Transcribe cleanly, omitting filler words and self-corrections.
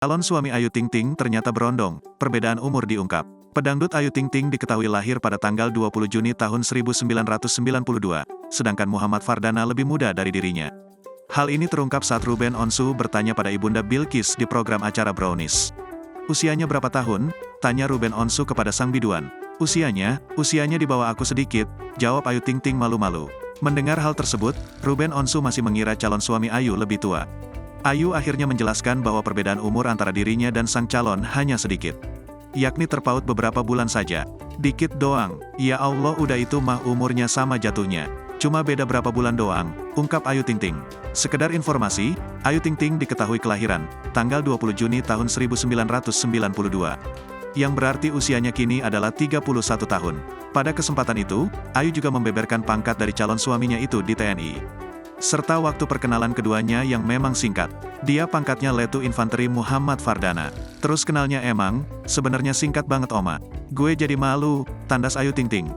Calon suami Ayu Ting Ting ternyata berondong, perbedaan umur diungkap. Pedangdut Ayu Ting Ting diketahui lahir pada tanggal 20 Juni tahun 1992, sedangkan Muhammad Fardana lebih muda dari dirinya. Hal ini terungkap saat Ruben Onsu bertanya pada ibunda Bilqis di program acara Brownies. Usianya berapa tahun? Tanya Ruben Onsu kepada sang biduan. Usianya di bawah aku sedikit, jawab Ayu Ting Ting malu-malu. Mendengar hal tersebut, Ruben Onsu masih mengira calon suami Ayu lebih tua. Ayu akhirnya menjelaskan bahwa perbedaan umur antara dirinya dan sang calon hanya sedikit. Yakni terpaut beberapa bulan saja. Dikit doang, ya Allah udah itu mah umurnya sama jatuhnya. Cuma beda berapa bulan doang, ungkap Ayu Ting Ting. Sekedar informasi, Ayu Ting Ting diketahui kelahiran, tanggal 20 Juni tahun 1992. Yang berarti usianya kini adalah 31 tahun. Pada kesempatan itu, Ayu juga membeberkan pangkat dari calon suaminya itu di TNI. Serta waktu perkenalan keduanya yang memang singkat. Dia pangkatnya Letu Infanteri Muhammad Fardana. Terus kenalnya emang, sebenarnya singkat banget Oma. Gue jadi malu, tandas Ayu Ting Ting.